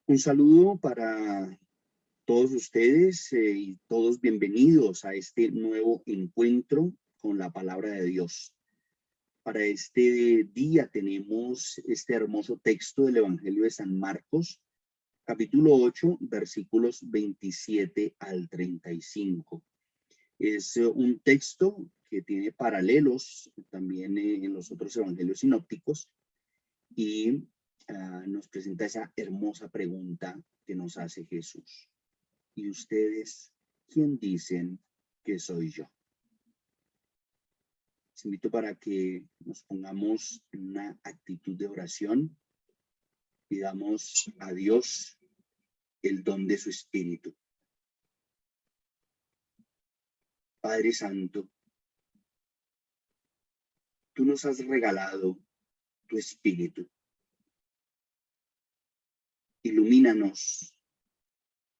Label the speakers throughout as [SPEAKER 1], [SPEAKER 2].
[SPEAKER 1] Un saludo para todos ustedes y todos bienvenidos a este nuevo encuentro con la palabra de Dios. Para este día tenemos este hermoso texto del Evangelio de San Marcos, capítulo 8, versículos 27 al 35. Es un texto que tiene paralelos también en los otros evangelios sinópticos y nos presenta esa hermosa pregunta que nos hace Jesús. ¿Y ustedes quién dicen que soy yo? Les invito para que nos pongamos en una actitud de oración. Pidamos a Dios el don de su Espíritu. Padre Santo, tú nos has regalado tu Espíritu. Ilumínanos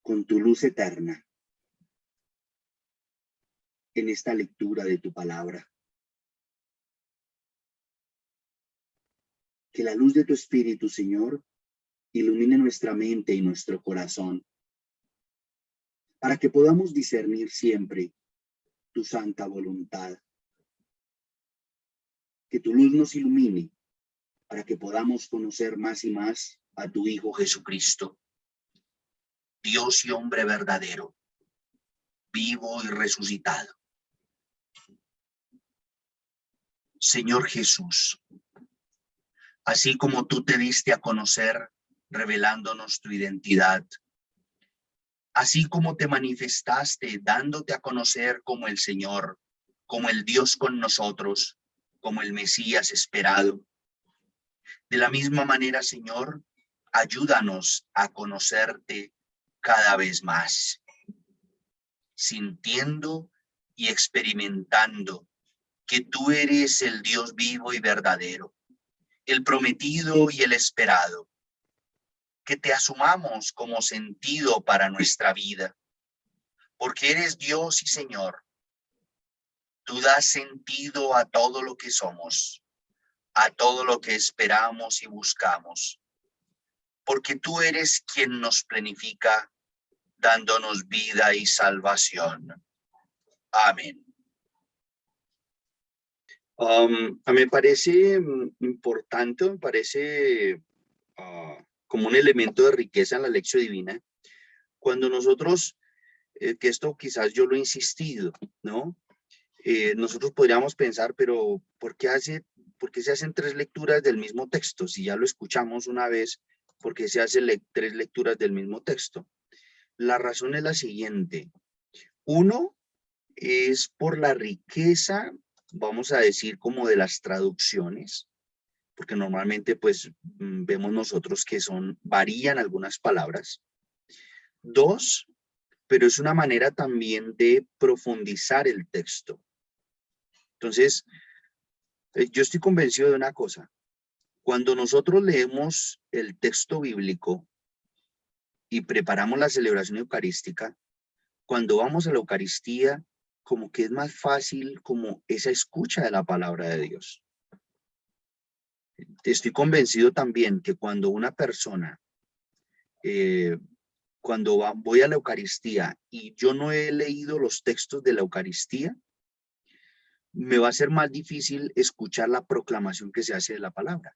[SPEAKER 1] con tu luz eterna en esta lectura de tu palabra. Que la luz de tu Espíritu, Señor, ilumine nuestra mente y nuestro corazón, para que podamos discernir siempre tu santa voluntad. Que tu luz nos ilumine, para que podamos conocer más y más a tu Hijo Jesucristo, Dios y hombre verdadero, vivo y resucitado. Señor Jesús, así como tú te diste a conocer revelándonos tu identidad, así como te manifestaste dándote a conocer como el Señor, como el Dios con nosotros, como el Mesías esperado. De la misma manera, Señor, ayúdanos a conocerte cada vez más, sintiendo y experimentando que tú eres el Dios vivo y verdadero, el prometido y el esperado, que te asumamos como sentido para nuestra vida, porque eres Dios y Señor. Tú das sentido a todo lo que somos, a todo lo que esperamos y buscamos, porque tú eres quien nos planifica, dándonos vida y salvación. Amén. Me parece importante, me parece como un elemento de riqueza en la lección divina, cuando nosotros, que esto quizás yo lo he insistido, ¿no? Nosotros podríamos pensar, pero ¿por qué se hacen tres lecturas del mismo texto? Si ya lo escuchamos una vez, ¿por qué se hacen tres lecturas del mismo texto? La razón es la siguiente. Uno es por la riqueza, vamos a decir, como de las traducciones, porque normalmente pues vemos nosotros que varían algunas palabras. Dos, pero es una manera también de profundizar el texto. Entonces, yo estoy convencido de una cosa. Cuando nosotros leemos el texto bíblico y preparamos la celebración eucarística, cuando vamos a la Eucaristía, como que es más fácil como esa escucha de la palabra de Dios. Estoy convencido también que cuando una persona, voy a la Eucaristía y yo no he leído los textos de la Eucaristía, me va a ser más difícil escuchar la proclamación que se hace de la palabra.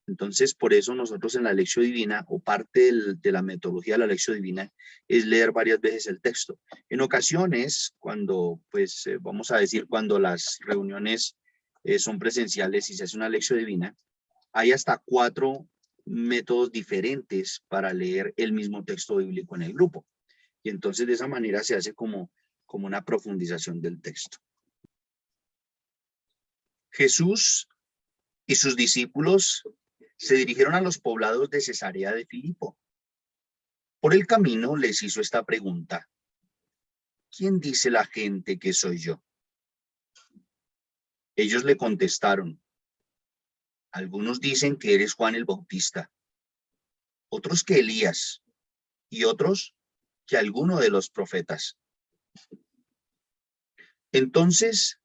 [SPEAKER 1] Entonces, por eso nosotros en la lección divina, o parte de la metodología de la lección divina, es leer varias veces el texto. En ocasiones, cuando, pues, vamos a decir, cuando las reuniones son presenciales y se hace una lección divina, hay hasta 4 métodos diferentes para leer el mismo texto bíblico en el grupo. Y entonces de esa manera se hace como una profundización del texto. Jesús y sus discípulos se dirigieron a los poblados de Cesarea de Filipo. Por el camino les hizo esta pregunta: ¿quién dice la gente que soy yo? Ellos le contestaron: algunos dicen que eres Juan el Bautista, otros que Elías, y otros que alguno de los profetas. Entonces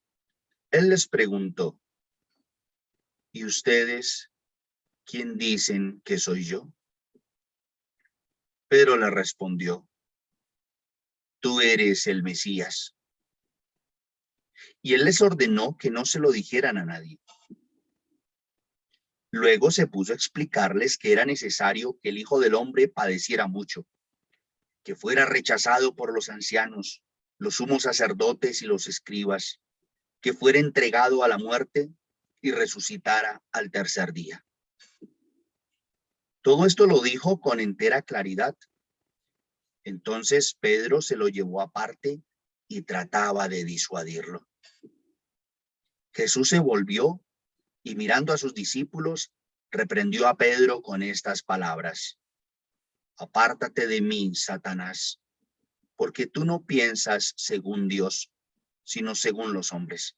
[SPEAKER 1] él les preguntó: ¿y ustedes quién dicen que soy yo? Pedro le respondió: tú eres el Mesías. Y él les ordenó que no se lo dijeran a nadie. Luego se puso a explicarles que era necesario que el Hijo del Hombre padeciera mucho, que fuera rechazado por los ancianos, los sumos sacerdotes y los escribas, que fuera entregado a la muerte y resucitara al tercer día. Todo esto lo dijo con entera claridad. Entonces Pedro se lo llevó aparte y trataba de disuadirlo. Jesús se volvió y mirando a sus discípulos, reprendió a Pedro con estas palabras: apártate de mí, Satanás, porque tú no piensas según Dios, sino según los hombres.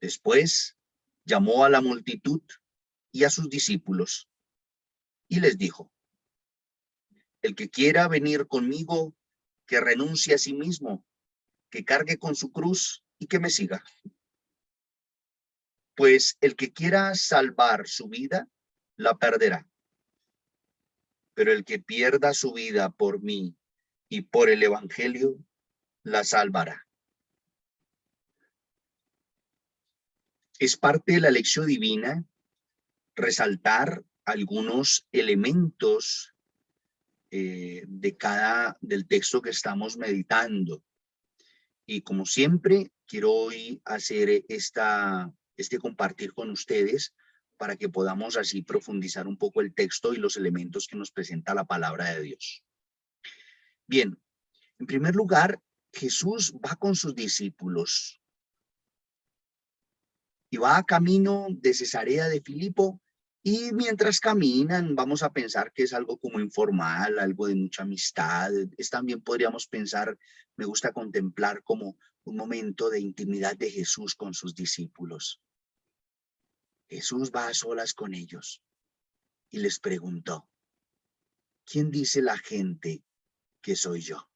[SPEAKER 1] Después llamó a la multitud y a sus discípulos y les dijo: el que quiera venir conmigo, que renuncie a sí mismo, que cargue con su cruz y que me siga. Pues el que quiera salvar su vida, la perderá. Pero el que pierda su vida por mí y por el evangelio, la salvará. Es parte de la lección divina resaltar algunos elementos del texto que estamos meditando. Y como siempre, quiero hoy hacer este compartir con ustedes para que podamos así profundizar un poco el texto y los elementos que nos presenta la palabra de Dios. Bien, en primer lugar, Jesús va con sus discípulos y va a camino de Cesarea de Filipo, y mientras caminan vamos a pensar que es algo como informal, algo de mucha amistad. También podríamos pensar, me gusta contemplar como un momento de intimidad de Jesús con sus discípulos. Jesús va a solas con ellos y les preguntó: ¿quién dice la gente que soy yo?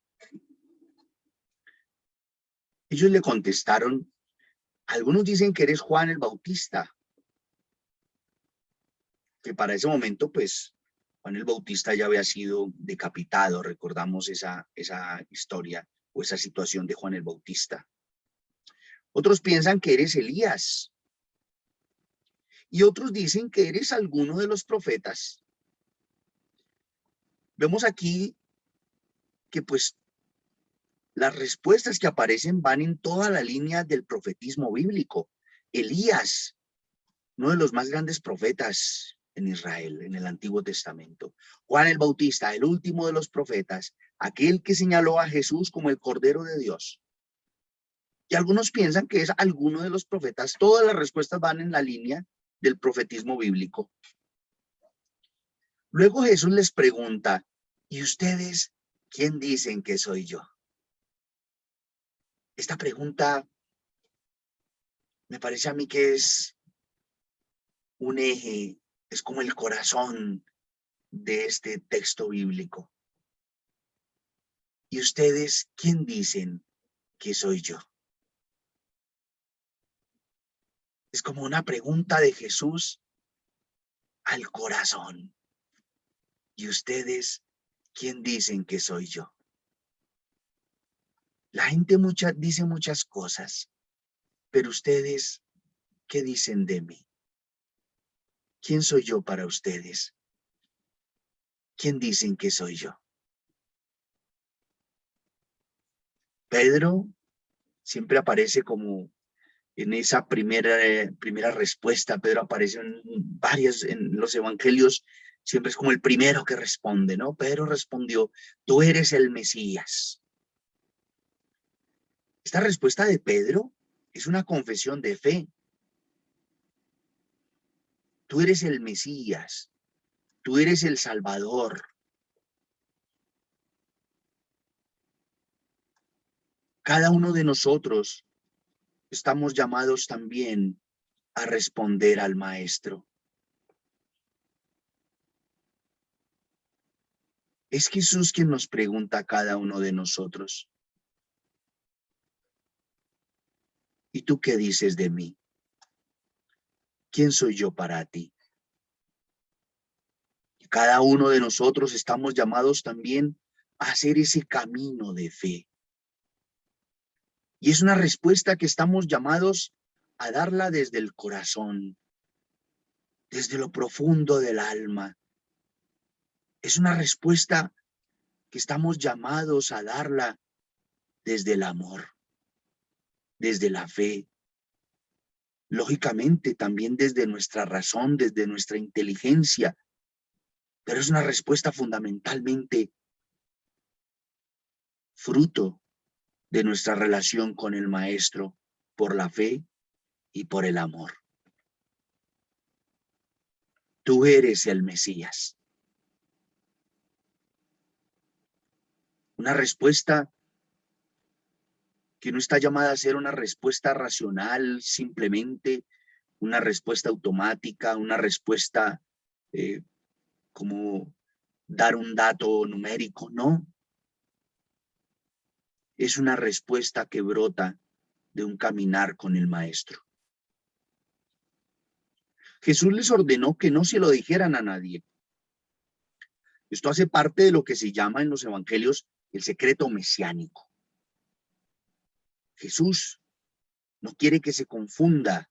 [SPEAKER 1] Ellos le contestaron: algunos dicen que eres Juan el Bautista, que para ese momento, pues, Juan el Bautista ya había sido decapitado. Recordamos esa historia o esa situación de Juan el Bautista. Otros piensan que eres Elías y otros dicen que eres alguno de los profetas. Vemos aquí que pues las respuestas que aparecen van en toda la línea del profetismo bíblico. Elías, uno de los más grandes profetas en Israel, en el Antiguo Testamento. Juan el Bautista, el último de los profetas, aquel que señaló a Jesús como el Cordero de Dios. Y algunos piensan que es alguno de los profetas. Todas las respuestas van en la línea del profetismo bíblico. Luego Jesús les pregunta: ¿y ustedes quién dicen que soy yo? Esta pregunta me parece a mí que es un eje, es como el corazón de este texto bíblico. ¿Y ustedes quién dicen que soy yo? Es como una pregunta de Jesús al corazón. ¿Y ustedes quién dicen que soy yo? La gente dice muchas cosas, pero ustedes, ¿qué dicen de mí? ¿Quién soy yo para ustedes? ¿Quién dicen que soy yo? Pedro siempre aparece como en esa primera respuesta. Pedro aparece en los evangelios, siempre es como el primero que responde, ¿no? Pedro respondió: tú eres el Mesías. Esta respuesta de Pedro es una confesión de fe. Tú eres el Mesías, tú eres el Salvador. Cada uno de nosotros estamos llamados también a responder al Maestro. Es Jesús quien nos pregunta a cada uno de nosotros: ¿y tú qué dices de mí? ¿Quién soy yo para ti? cada uno de nosotros estamos llamados también a hacer ese camino de fe. Y es una respuesta que estamos llamados a darla desde el corazón, desde lo profundo del alma. Es una respuesta que estamos llamados a darla desde el amor, desde la fe. Lógicamente también desde nuestra razón, desde nuestra inteligencia, pero es una respuesta fundamentalmente fruto de nuestra relación con el Maestro por la fe y por el amor. Tú eres el Mesías. Una respuesta que no está llamada a ser una respuesta racional, simplemente una respuesta automática, una respuesta como dar un dato numérico, no. Es una respuesta que brota de un caminar con el Maestro. Jesús les ordenó que no se lo dijeran a nadie. Esto hace parte de lo que se llama en los evangelios el secreto mesiánico. Jesús no quiere que se confunda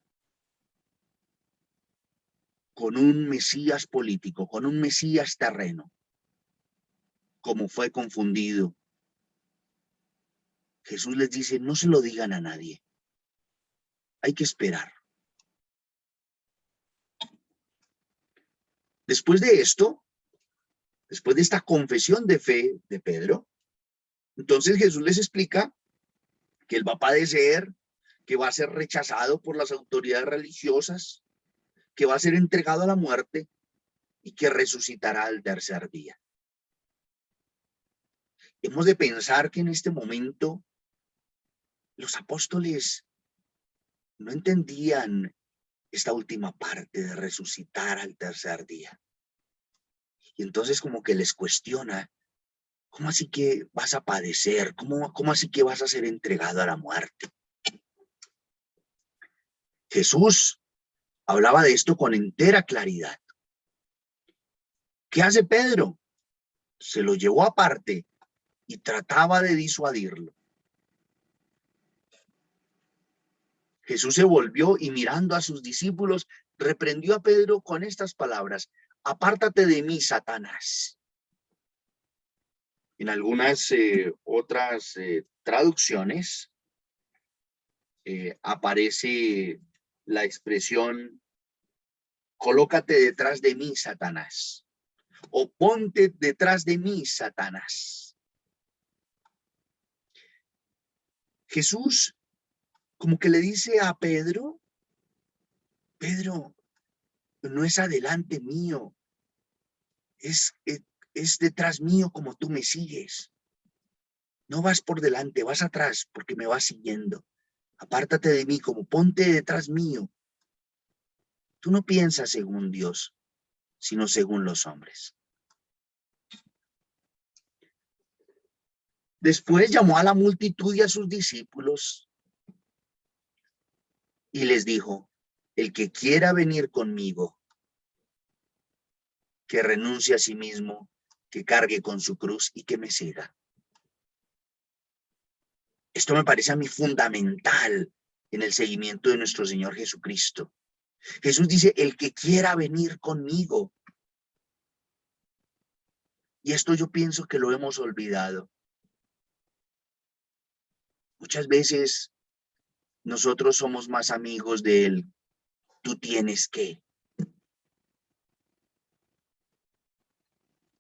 [SPEAKER 1] con un Mesías político, con un Mesías terreno, como fue confundido. Jesús les dice, no se lo digan a nadie. Hay que esperar. Después de esto, después de esta confesión de fe de Pedro, entonces Jesús les explica que él va a padecer, que va a ser rechazado por las autoridades religiosas, que va a ser entregado a la muerte y que resucitará al tercer día. Hemos de pensar que en este momento los apóstoles no entendían esta última parte de resucitar al tercer día. Y entonces como que les cuestiona, ¿cómo así que vas a padecer? ¿Cómo así que vas a ser entregado a la muerte? Jesús hablaba de esto con entera claridad. ¿Qué hace Pedro? Se lo llevó aparte y trataba de disuadirlo. Jesús se volvió y mirando a sus discípulos, reprendió a Pedro con estas palabras: apártate de mí, Satanás. En algunas otras traducciones aparece la expresión colócate detrás de mí, Satanás, o ponte detrás de mí, Satanás. Jesús como que le dice a Pedro, Pedro, no es adelante mío, es detrás mío como tú me sigues. No vas por delante, vas atrás porque me vas siguiendo. Apártate de mí, como ponte detrás mío. Tú no piensas según Dios, sino según los hombres. Después llamó a la multitud y a sus discípulos y les dijo, el que quiera venir conmigo, que renuncie a sí mismo, que cargue con su cruz y que me siga. Esto me parece a mí fundamental en el seguimiento de nuestro Señor Jesucristo. Jesús dice, el que quiera venir conmigo. Y esto yo pienso que lo hemos olvidado. Muchas veces nosotros somos más amigos de él. Tú tienes que.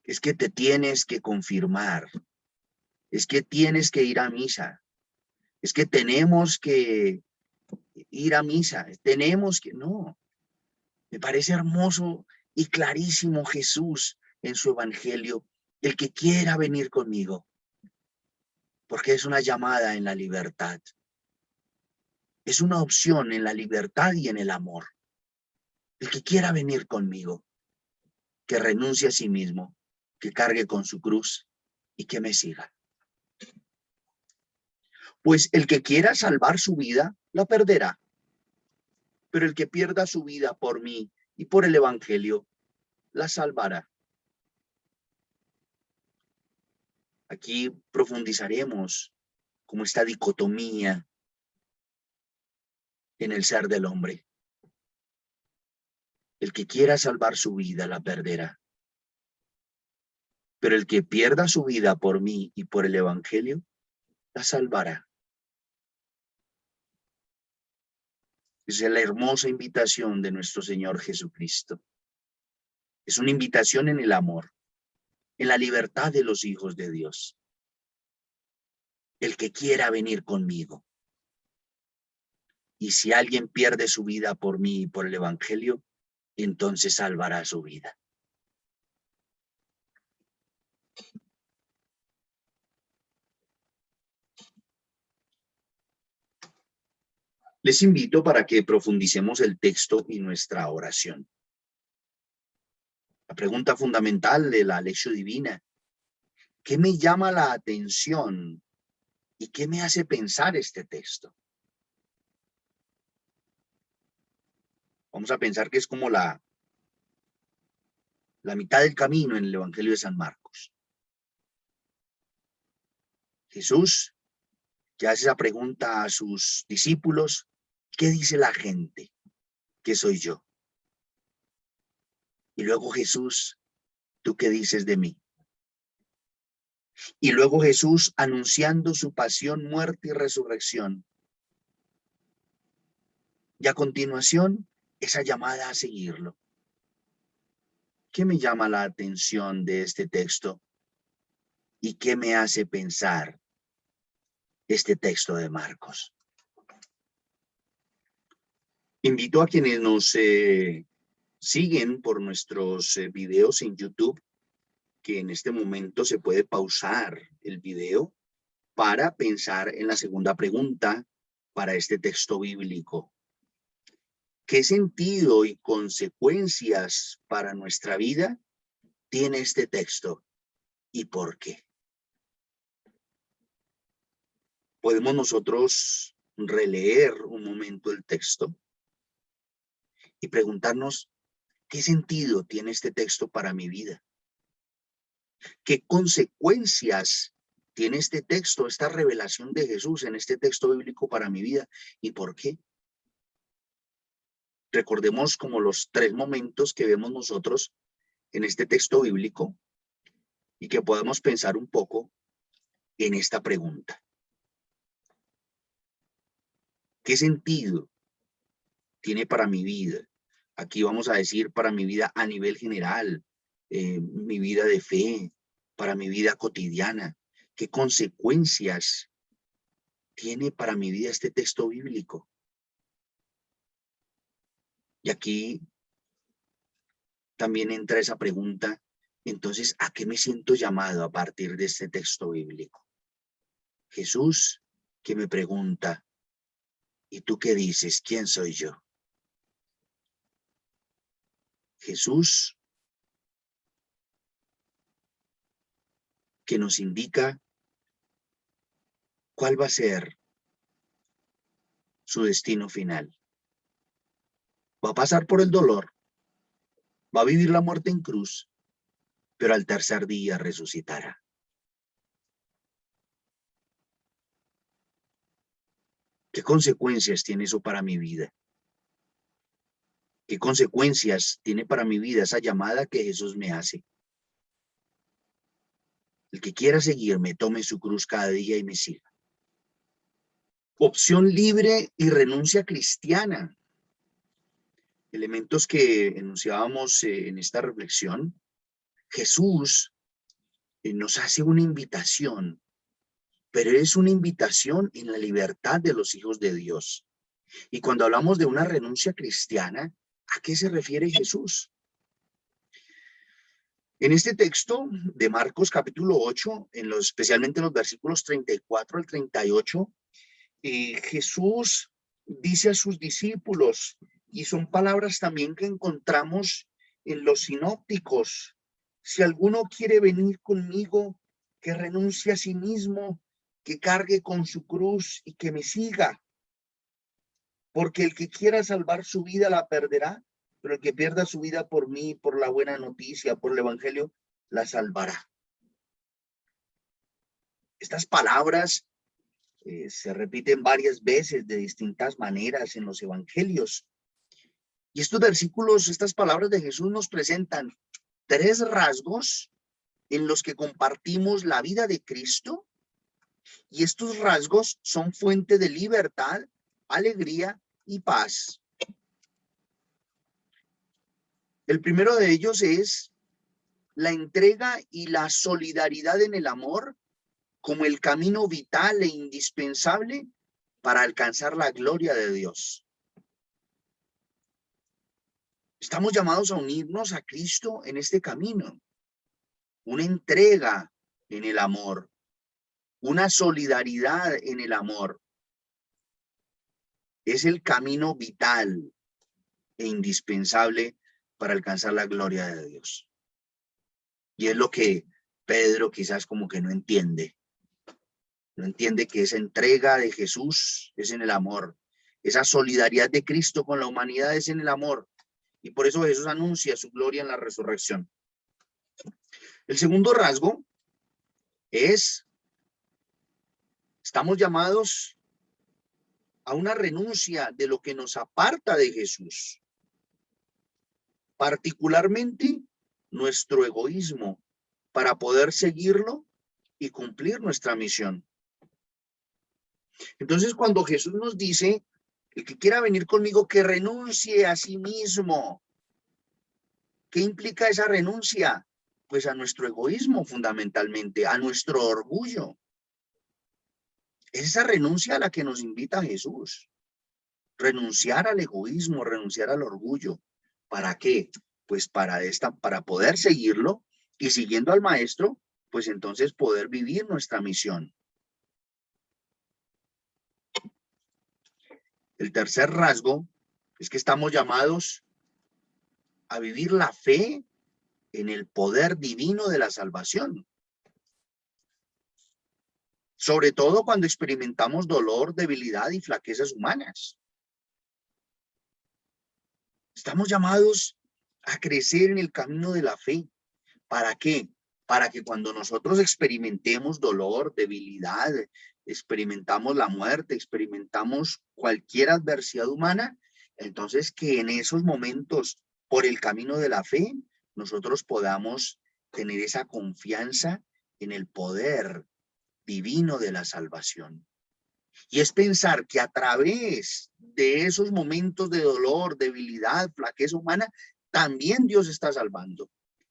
[SPEAKER 1] Es que te tienes que confirmar. Es que tienes que ir a misa. Es que tenemos que ir a misa. Tenemos que. No. Me parece hermoso y clarísimo Jesús en su evangelio. El que quiera venir conmigo. Porque es una llamada en la libertad. Es una opción en la libertad y en el amor. El que quiera venir conmigo, que renuncie a sí mismo, que cargue con su cruz y que me siga. Pues el que quiera salvar su vida, la perderá. Pero el que pierda su vida por mí y por el evangelio, la salvará. Aquí profundizaremos como esta dicotomía en el ser del hombre. El que quiera salvar su vida la perderá. Pero el que pierda su vida por mí y por el evangelio, la salvará. Esa es la hermosa invitación de nuestro Señor Jesucristo. Es una invitación en el amor, en la libertad de los hijos de Dios. El que quiera venir conmigo. Y si alguien pierde su vida por mí y por el evangelio, entonces salvará su vida. Les invito para que profundicemos el texto y nuestra oración. La pregunta fundamental de la lección divina: ¿qué me llama la atención y qué me hace pensar este texto? Vamos a pensar que es como la mitad del camino en el Evangelio de San Marcos. Jesús que hace esa pregunta a sus discípulos: ¿qué dice la gente que soy yo? Y luego Jesús: ¿tú qué dices de mí? Y luego Jesús anunciando su pasión, muerte y resurrección. Y a continuación, esa llamada a seguirlo. ¿Qué me llama la atención de este texto? ¿Y qué me hace pensar este texto de Marcos? Invito a quienes nos siguen por nuestros videos en YouTube, que en este momento se puede pausar el video para pensar en la segunda pregunta para este texto bíblico. ¿Qué sentido y consecuencias para nuestra vida tiene este texto y por qué? Podemos nosotros releer un momento el texto y preguntarnos: ¿qué sentido tiene este texto para mi vida? ¿Qué consecuencias tiene este texto, esta revelación de Jesús en este texto bíblico para mi vida? ¿Y por qué? Recordemos como los tres momentos que vemos nosotros en este texto bíblico y que podemos pensar un poco en esta pregunta. ¿Qué sentido tiene para mi vida? Aquí vamos a decir para mi vida a nivel general, mi vida de fe, para mi vida cotidiana. ¿Qué consecuencias tiene para mi vida este texto bíblico? Y aquí también entra esa pregunta: entonces, ¿a qué me siento llamado a partir de este texto bíblico? Jesús que me pregunta: ¿y tú qué dices? ¿Quién soy yo? Jesús que nos indica cuál va a ser su destino final. Va a pasar por el dolor, va a vivir la muerte en cruz, pero al tercer día resucitará. ¿Qué consecuencias tiene eso para mi vida? ¿Qué consecuencias tiene para mi vida esa llamada que Jesús me hace? El que quiera seguirme, tome su cruz cada día y me siga. Opción libre y renuncia cristiana. Elementos que enunciábamos en esta reflexión. Jesús nos hace una invitación, pero es una invitación en la libertad de los hijos de Dios. Y cuando hablamos de una renuncia cristiana, ¿a qué se refiere Jesús? En este texto de Marcos capítulo 8, especialmente en los versículos 34 al 38, Jesús dice a sus discípulos, y son palabras también que encontramos en los sinópticos: si alguno quiere venir conmigo, que renuncie a sí mismo, que cargue con su cruz y que me siga. Porque el que quiera salvar su vida la perderá, pero el que pierda su vida por mí, por la buena noticia, por el evangelio, la salvará. Estas palabras se repiten varias veces de distintas maneras en los evangelios. Y estos versículos, estas palabras de Jesús nos presentan tres rasgos en los que compartimos la vida de Cristo, y estos rasgos son fuente de libertad, alegría y paz. El primero de ellos es la entrega y la solidaridad en el amor como el camino vital e indispensable para alcanzar la gloria de Dios. Estamos llamados a unirnos a Cristo en este camino. Una entrega en el amor, una solidaridad en el amor. Es el camino vital e indispensable para alcanzar la gloria de Dios. Y es lo que Pedro quizás como que no entiende. No entiende que esa entrega de Jesús es en el amor. Esa solidaridad de Cristo con la humanidad es en el amor. Y por eso Jesús anuncia su gloria en la resurrección. El segundo rasgo es, estamos llamados a una renuncia de lo que nos aparta de Jesús. Particularmente nuestro egoísmo para poder seguirlo y cumplir nuestra misión. Entonces, cuando Jesús nos dice, el que quiera venir conmigo, que renuncie a sí mismo. ¿Qué implica esa renuncia? Pues a nuestro egoísmo fundamentalmente, a nuestro orgullo. Es esa renuncia a la que nos invita Jesús. Renunciar al egoísmo, renunciar al orgullo. ¿Para qué? Pues para poder seguirlo y siguiendo al Maestro, pues entonces poder vivir nuestra misión. El tercer rasgo es que estamos llamados a vivir la fe en el poder divino de la salvación. Sobre todo cuando experimentamos dolor, debilidad y flaquezas humanas. Estamos llamados a crecer en el camino de la fe. ¿Para qué? Para que cuando nosotros experimentemos dolor, debilidad, experimentamos la muerte, experimentamos cualquier adversidad humana, entonces que en esos momentos, por el camino de la fe, nosotros podamos tener esa confianza en el poder divino de la salvación. Y es pensar que a través de esos momentos de dolor, debilidad, flaqueza humana, también Dios está salvando.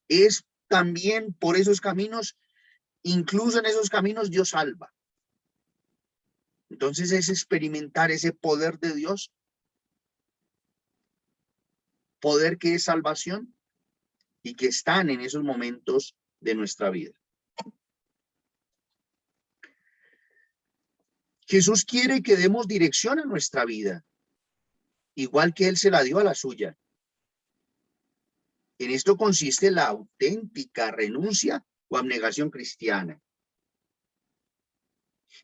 [SPEAKER 1] Es también por esos caminos, incluso en esos caminos, Dios salva. Entonces es experimentar ese poder de Dios, poder que es salvación y que están en esos momentos de nuestra vida. Jesús quiere que demos dirección a nuestra vida, igual que Él se la dio a la suya. En esto consiste la auténtica renuncia o abnegación cristiana.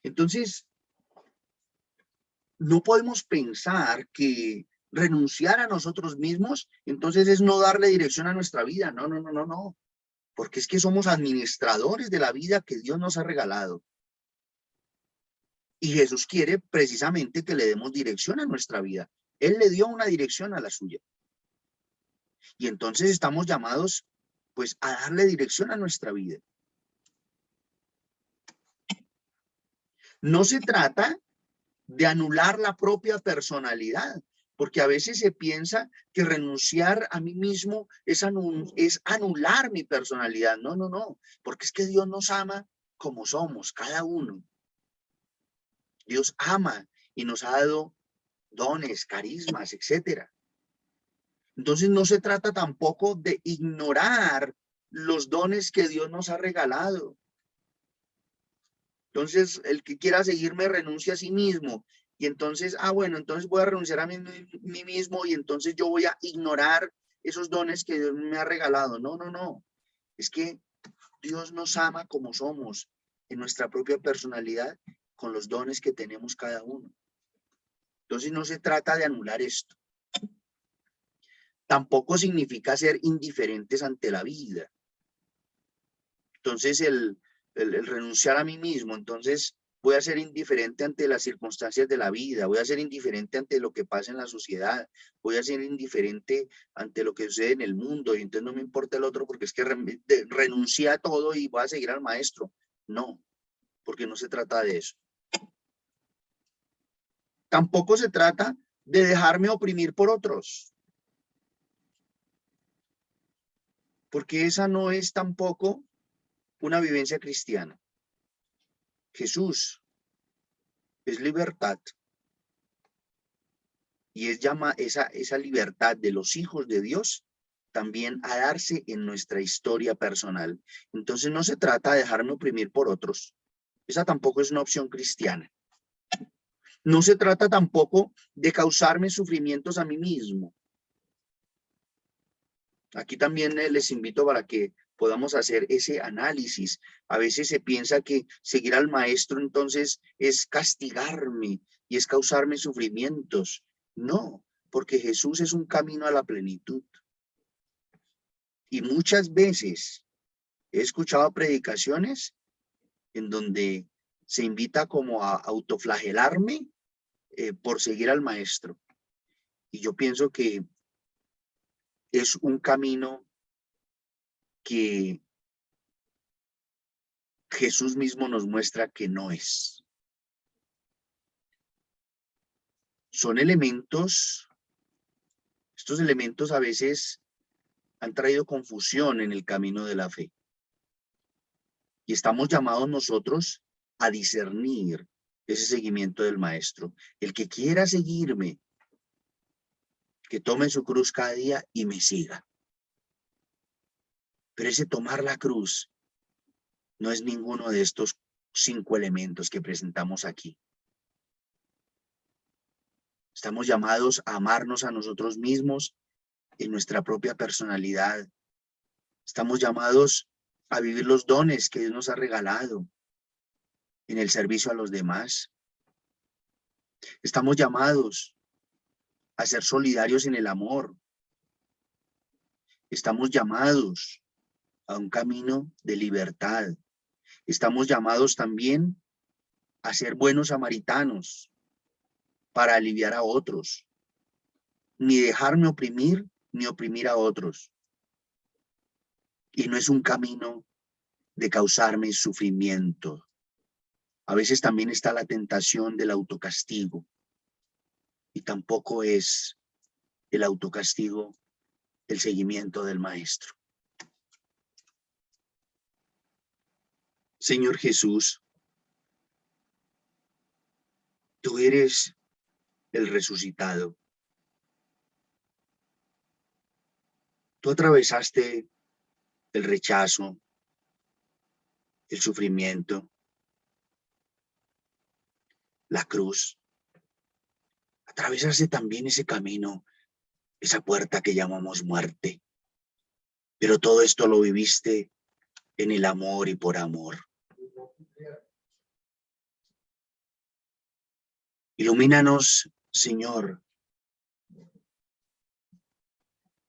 [SPEAKER 1] Entonces, no podemos pensar que renunciar a nosotros mismos, entonces es no darle dirección a nuestra vida. No, no, no, no, no. Porque es que somos administradores de la vida que Dios nos ha regalado. Y Jesús quiere precisamente que le demos dirección a nuestra vida. Él le dio una dirección a la suya. Y entonces estamos llamados, pues, a darle dirección a nuestra vida. No se trata de anular la propia personalidad, porque a veces se piensa que renunciar a mí mismo es anular mi personalidad. No, no, no, porque es que Dios nos ama como somos, cada uno. Dios ama y nos ha dado dones, carismas, etcétera. Entonces no se trata tampoco de ignorar los dones que Dios nos ha regalado. Entonces, el que quiera seguirme renuncia a sí mismo. Y entonces, bueno, entonces voy a renunciar a mí mismo y entonces yo voy a ignorar esos dones que Dios me ha regalado. No, no, no. Es que Dios nos ama como somos, en nuestra propia personalidad, con los dones que tenemos cada uno. Entonces no se trata de anular esto. Tampoco significa ser indiferentes ante la vida. Entonces el renunciar a mí mismo. Entonces voy a ser indiferente ante las circunstancias de la vida, voy a ser indiferente ante lo que pasa en la sociedad, voy a ser indiferente ante lo que sucede en el mundo, y entonces no me importa el otro porque es que renuncié a todo y voy a seguir al maestro. No, porque no se trata de eso. Tampoco se trata de dejarme oprimir por otros, porque esa no es tampoco una vivencia cristiana. Jesús es libertad, y es esa libertad de los hijos de Dios también a darse en nuestra historia personal. Entonces no se trata de dejarme oprimir por otros. Esa tampoco es una opción cristiana. No se trata tampoco de causarme sufrimientos a mí mismo. Aquí también les invito para que podamos hacer ese análisis. A veces se piensa que seguir al maestro entonces es castigarme y es causarme sufrimientos. No, porque Jesús es un camino a la plenitud. Y muchas veces he escuchado predicaciones en donde se invita como a autoflagelarme por seguir al maestro. Y yo pienso que es un camino que Jesús mismo nos muestra que no es. Son elementos, estos elementos a veces han traído confusión en el camino de la fe. Y estamos llamados nosotros a discernir ese seguimiento del maestro. El que quiera seguirme, que tome su cruz cada día y me siga. Pero ese tomar la cruz no es ninguno de estos 5 elementos que presentamos aquí. Estamos llamados a amarnos a nosotros mismos en nuestra propia personalidad. Estamos llamados a vivir los dones que Dios nos ha regalado en el servicio a los demás. Estamos llamados a ser solidarios en el amor. Estamos llamados a un camino de libertad. Estamos llamados también a ser buenos samaritanos para aliviar a otros. Ni dejarme oprimir, ni oprimir a otros. Y no es un camino de causarme sufrimiento. A veces también está la tentación del autocastigo. Y tampoco es el autocastigo el seguimiento del maestro. Señor Jesús, tú eres el resucitado. Tú atravesaste el rechazo, el sufrimiento, la cruz. Atravesaste también ese camino, esa puerta que llamamos muerte. Pero todo esto lo viviste en el amor y por amor. Ilumínanos, Señor,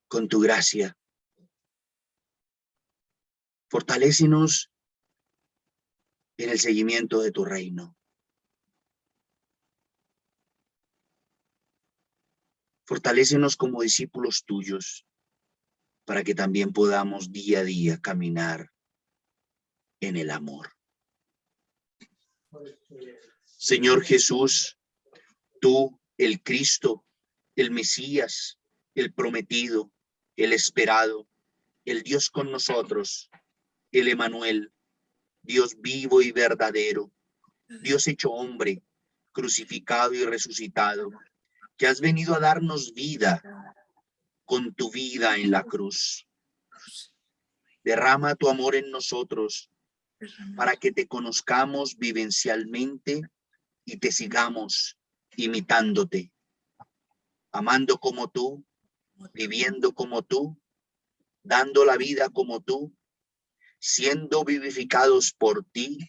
[SPEAKER 1] con tu gracia. Fortalécenos en el seguimiento de tu reino. Fortalécenos como discípulos tuyos, para que también podamos día a día caminar en el amor. Señor Jesús, tú, el Cristo, el Mesías, el prometido, el esperado, el Dios con nosotros, el Emmanuel, Dios vivo y verdadero, Dios hecho hombre, crucificado y resucitado, que has venido a darnos vida con tu vida en la cruz. Derrama tu amor en nosotros para que te conozcamos vivencialmente y te sigamos imitándote, amando como tú, viviendo como tú, dando la vida como tú, siendo vivificados por ti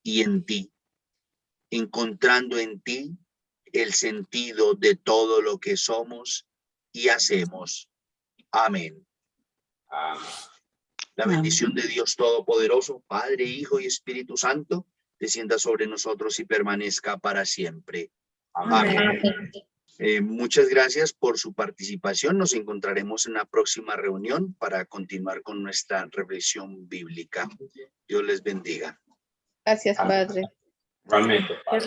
[SPEAKER 1] y en ti, encontrando en ti el sentido de todo lo que somos y hacemos. Amén. Amén. La bendición de Dios Todopoderoso, Padre, Hijo y Espíritu Santo, descienda sobre nosotros y permanezca para siempre. Amén. Muchas gracias por su participación. Nos encontraremos en una próxima reunión para continuar con nuestra reflexión bíblica. Dios les bendiga.
[SPEAKER 2] Gracias, Padre.
[SPEAKER 3] Realmente, Padre.